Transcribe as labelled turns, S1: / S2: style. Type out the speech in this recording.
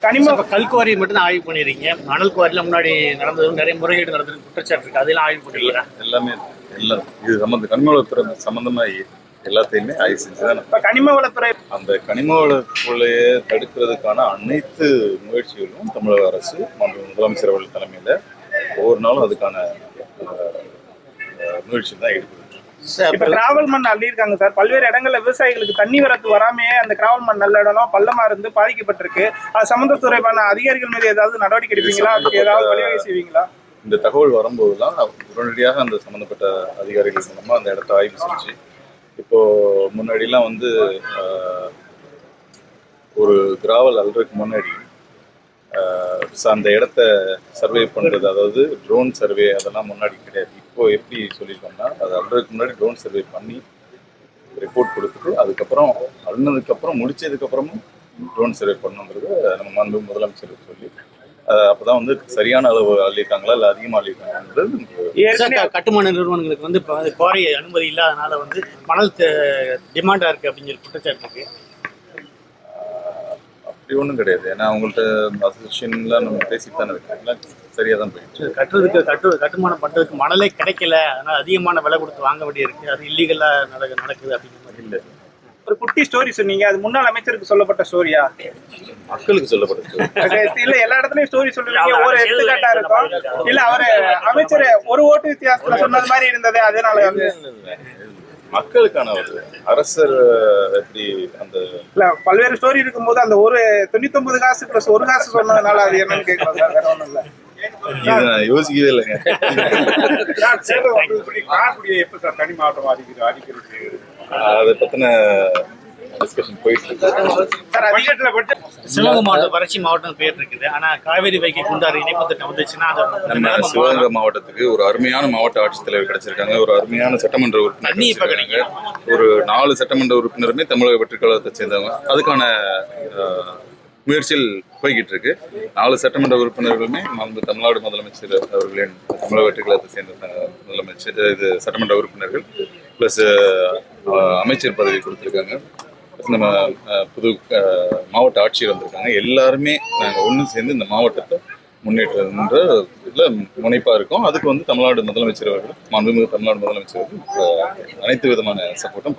S1: கனிம
S2: கல்குவாரி மட்டும் தான் ஆய்வு பண்ணிருக்கீங்க. மணல் குவாரில முன்னாடி நடந்தது நிறைய முறைகேடு நடந்தது குற்றச்சாட்டு இருக்கு. அதெல்லாம் ஆய்வு பண்ணிருக்கீங்க.
S3: எல்லாமே எல்லாம் இது கனிம வளத்துறை சம்பந்தமா எல்லாத்தையுமே ஆய்வு செஞ்சுதான்.
S1: கனிம வளத்துறை
S3: அந்த கனிம வளத்துறையை தடுக்கிறதுக்கான அனைத்து முயற்சிகளும் தமிழக அரசு முதலமைச்சர் அவர்கள் தலைமையில ஒவ்வொரு நாளும் அதுக்கான முயற்சி தான் எடுக்குது.
S1: இப்ப கிராவல் மண் அள்ளியிருக்காங்க சார். பல்வேறு இடங்கள்ல விவசாயிகளுக்கு தண்ணி வரத்து வராமையே அந்த கிராவல் மண் நல்ல இடம் பள்ளமா இருந்து பாதிக்கப்பட்டிருக்கு. அது சம்பந்தத்துறைக்கான அதிகாரிகள் மீது ஏதாவது நடவடிக்கை எடுப்பீங்களா? அதுக்கு ஏதாவது வழிவகை செய்வீங்களா?
S3: இந்த தகவல் வரும்போதுதான் உடனடியாக அந்த சம்பந்தப்பட்ட அதிகாரிகள் மூலமா அந்த இடத்த ஆய்வு செஞ்சு, இப்போ முன்னாடிலாம் ஒரு கிராவல் அல்றதுக்கு முன்னாடி அந்த இடத்த சர்வே பண்றது, அதாவது ட்ரோன் சர்வே அதெல்லாம் முன்னாடி கிடையாது. இப்போ எப்படி சொல்லியிருக்கோம்னா, அது அல்றதுக்கு முன்னாடி ட்ரோன் சர்வே பண்ணி ரிப்போர்ட் கொடுத்துட்டு அதுக்கப்புறம் அழுனதுக்கப்புறம் முடிச்சதுக்கப்புறமும் ட்ரோன் சர்வே பண்ணுங்கிறது நம்ம மாண்பு முதலமைச்சர் சொல்லி அப்பதான் சரியான அளவு அள்ளியிருக்காங்களா இல்லை அதிகமாக அள்ளியிருக்காங்கிறது.
S2: கட்டுமான நிறுவனங்களுக்கு குவாரி அனுமதி இல்லாதனால மணல் டிமாண்டா இருக்கு அப்படிங்கிற குற்றச்சாட்டு இருக்கு.
S3: அப்படி ஒன்றும் கிடையாது. ஏன்னா அவங்கள்ட்ட அசோசியேஷன்லாம் நம்ம பேசித்தானே இருக்காங்க, சரியா தான் போயிடுச்சு.
S2: கட்டுமானம் பண்றதுக்கு மணலே கிடைக்கல, அதனால அதிகமான விலை கொடுத்து வாங்க வேண்டிய இருக்கு. அது இல்லீகலா நடக்குது அப்படிங்கிற மாதிரி இல்லை.
S1: ஒரு குட்டி ஸ்டோரி சொன்னீங்க, அது முன்னாள் அமைச்சருக்கு சொல்லப்பட்ட ஸ்டோரியா?
S3: மக்களுக்கு சொல்லப்பட்ட
S1: இல்ல, எல்லா இடத்துலயும் ஸ்டோரி சொல்லுவீங்க, ஒரு எடுத்துக்காட்டா இருக்கும். இல்ல அவரு அமைச்சர் ஒரு ஓட்டு வித்தியாசத்துல சொன்னது மாதிரி இருந்தது, அதனால
S3: மக்களுக்கான ஒரு அரசர் எப்படி அந்த
S1: இல்ல பல்வேறு ஸ்டோரி இருக்கும்போது அந்த ஒரு 99 காசு பிளஸ் ஒரு காசு சொன்னதுனால அது என்னன்னு கேட்கலாம் சார். வேற ஒண்ணும் இல்ல,
S3: நான் யோசிக்கவே இல்லைங்க.
S1: எப்ப சார் தனி மாவட்டம் அடிக்கிறது
S3: அதை பத்தின டிஸ்கஷன் போயிட்டு இருக்கு.
S2: சிவகங்கை மாவட்டம் வறட்சி மாவட்டம் பேர் இருக்குது. ஆனா காவேரி வைகை குண்டாறு இணைப்பு திட்டம் வந்துச்சுன்னா
S3: நம்ம சிவகங்கை மாவட்டத்துக்கு ஒரு அருமையான மாவட்ட ஆட்சித்தலைவர் கிடைச்சிருக்காங்க, ஒரு அருமையான சட்டமன்ற உறுப்பினர், ஒரு 4 சட்டமன்ற உறுப்பினருமே தமிழக வெற்றி கழகத்தை சேர்ந்தவங்க. அதுக்கான முயற்சியில் போய்கிட்டு இருக்கு. 4 சட்டமன்ற உறுப்பினர்களுமே தமிழ்நாடு முதலமைச்சர் அவர்களின் தமிழக வெற்றி கழகத்தை சேர்ந்த முதலமைச்சர் சட்டமன்ற உறுப்பினர்கள் பிளஸ் அமைச்சர் பதவி கொடுத்துருக்காங்க. நம்ம புது மாவட்ட ஆட்சியர் வந்திருக்காங்க. எல்லாருமே நாங்கள் ஒன்று சேர்ந்து இந்த மாவட்டத்தை முன்னேற்றம்ன்ற இதில் முனைப்பாக இருக்கும். அதுக்கு தமிழ்நாடு முதலமைச்சர் அவர்கள், மாண்புமிகு தமிழ்நாடு முதலமைச்சர் அவர்கள் அனைத்து விதமான சப்போர்ட்டும்